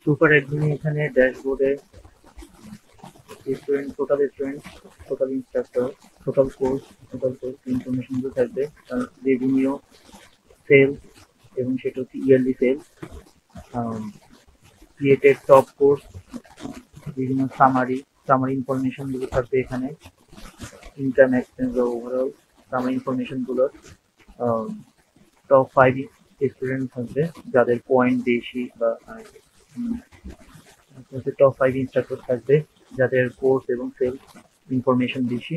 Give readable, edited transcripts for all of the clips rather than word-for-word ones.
Super admin এখানে ড্যাশবোর্ডে student, total instructor, total course ইনফরমেশনগুলো থাকবে। রেভিনিউ, সেলস, এবং সেটা হচ্ছে yearly sales, created top course, বিভিন্ন সামারি ইনফরমেশনগুলো থাকবে এখানে, ইনকাম এক্সপেন্স বা ওভারঅল সামারি ইনফরমেশনগুলো, টপ 5 স্টুডেন্ট থাকবে যাদের পয়েন্ট বেশি, বা টপ 5 ইনস্ট্রাক্টর থাকবে যাদের কোর্স এবং সেলস ইনফরমেশন বেশি।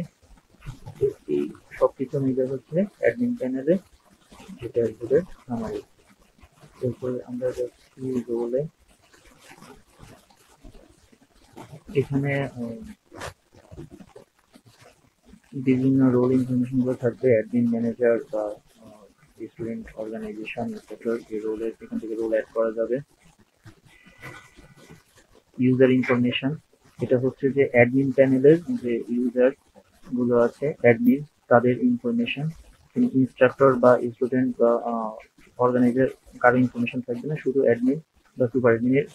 এই সবকিছু মিলে হচ্ছে অ্যাডমিন প্যানেলে যে ড্যাশবোর্ডের সামারি। এরপরে আমরা যাচ্ছি রোলে। এখানে বিভিন্ন রোল ইনফরমেশন গুলো থাকবে, অ্যাডমিন, ম্যানেজার বা স্টুডেন্ট অর্গানাইজেশন এটসেট্রা। এই রোলের এখান থেকে রোল অ্যাড করা যাবে। ইউজার ইনফরমেশন, এটা হচ্ছে যে অ্যাডমিন প্যানেলের যে ইউজার গুলো আছে, অ্যাডমিন, তাদের ইনফরমেশন। ইনস্ট্রাক্টর বা স্টুডেন্ট বা অর্গানাইজার কারো ইনফরমেশন থাকবে না, শুধু অ্যাডমিন বা সুপার অ্যাডমিনের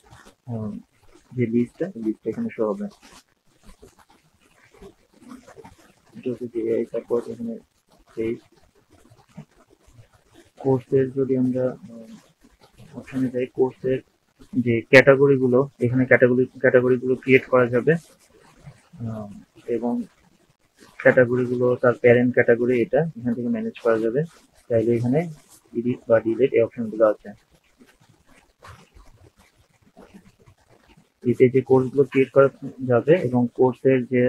যে লিস্টটা এখানে শো হবে। তারপর এখানে পেজ কোর্সের, যদি আমরা অপশনে যাই, কোর্সের যে ক্যাটাগরিগুলো, এখানে ক্যাটাগরিগুলো ক্রিয়েট করা যাবে, এবং ক্যাটাগরিগুলো তার প্যারেন্ট ক্যাটাগরি এটা এখান থেকে ম্যানেজ করা যাবে। চাইলে এখানে এডিট বা ডিলিট এই অপশনগুলো আছে। এতে যে কোর্সগুলো ক্রিয়েট করা যাবে এবং কোর্সের যে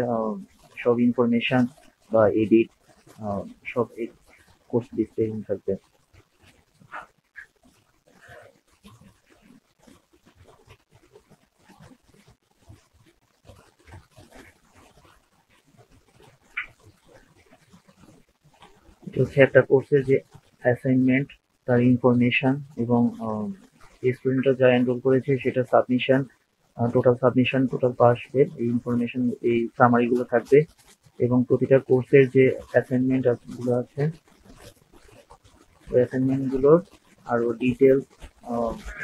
সব ইনফরমেশন বা এডিট সব এই কোর্স লিস্টে থাকবে। হচ্ছে একটা কোর্সের যে অ্যাসাইনমেন্ট, তার ইনফরমেশন, এবং স্টুডেন্টরা যা এনরোল করেছে সেটা সাবমিশন, টোটাল পাস ফেল, এই ইনফরমেশন, এই সামারিগুলো থাকবে। এবং প্রতিটা কোর্সের যে অ্যাসাইনমেন্ট গুলো আছে, ওই অ্যাসাইনমেন্ট গুলোর আরো ডিটেলস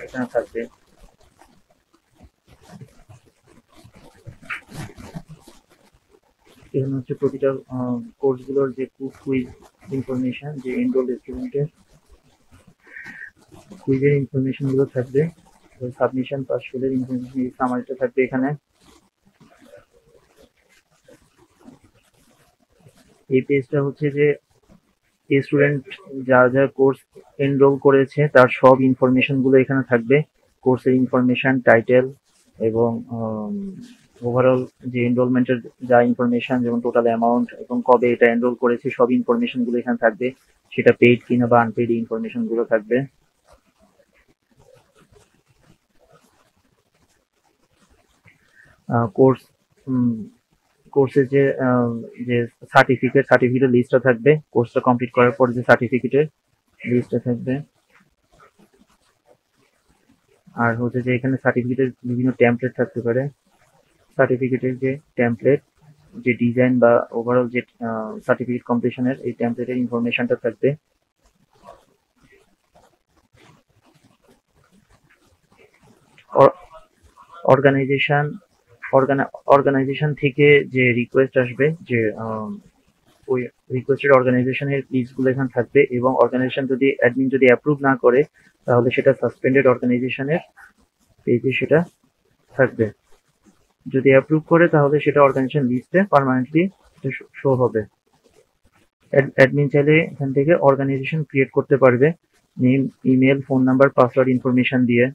এখানে থাকবে। এখানে হচ্ছে প্রতিটা কোর্সগুলোর যে কুইজ ইনফরমেশন, যে এনরোল স্টুডেন্টের কুইজের ইনফরমেশন গুলো থাকবে। সাবমিশন, পাস ফেলের ইনফরমেশন, এই সামারিটা থাকবে এখানে। এই পেজটা হচ্ছে যে স্টুডেন্ট যা যা কোর্স এনরোল করেছে তার সব ইনফরমেশন গুলো এখানে থাকবে। কোর্সের ইনফরমেশন, টাইটেল, এবং ওভারঅল যে এনরোলমেন্টের যা ইনফরমেশন, যেমন টোটাল অ্যামাউন্ট এবং কবে এটা এনরোল করেছে, সব ইনফরমেশন গুলো এখানে থাকবে। সেটা পেইড কিনা বা আনপেইড ইনফরমেশন গুলো থাকবে। কোর্স কোর্সের যে সার্টিফিকেট লিস্টটা থাকবে, কোর্সটা কমপ্লিট করার পর যে সার্টিফিকেটের লিস্টটা থাকবে। আর হচ্ছে যে এখানে সার্টিফিকেটের বিভিন্ন টেমপ্লেট থাকতে পারে। সার্টিফিকেটের যে টেমপ্লেট, যে ডিজাইন বা ওভারঅল যে সার্টিফিকেট কমপ্লিশনের এই টেমপ্লেটের ইনফরমেশনটা থাকবে। অর্গানাইজেশন থেকে যে রিকোয়েস্ট আসবে, যে ওই রিকোয়েস্টেড অর্গানাইজেশনের লিস্টগুলো এখানে থাকবে। এবং অর্গানাইজেশন যদি অ্যাডমিন যদি অ্যাপ্রুভ না করে, তাহলে সেটা সাসপেন্ডেড অর্গানাইজেশনের পেজে সেটা থাকবে। যদি অ্যাপ্রুভ করে তাহলে সেটা অর্গানাইজেশন লিস্টে পার্মানেন্টলি শো হবে। অ্যাডমিন চাইলে এখান থেকে অর্গানাইজেশন ক্রিয়েট করতে পারবে, name, email, phone number, password information দিয়ে।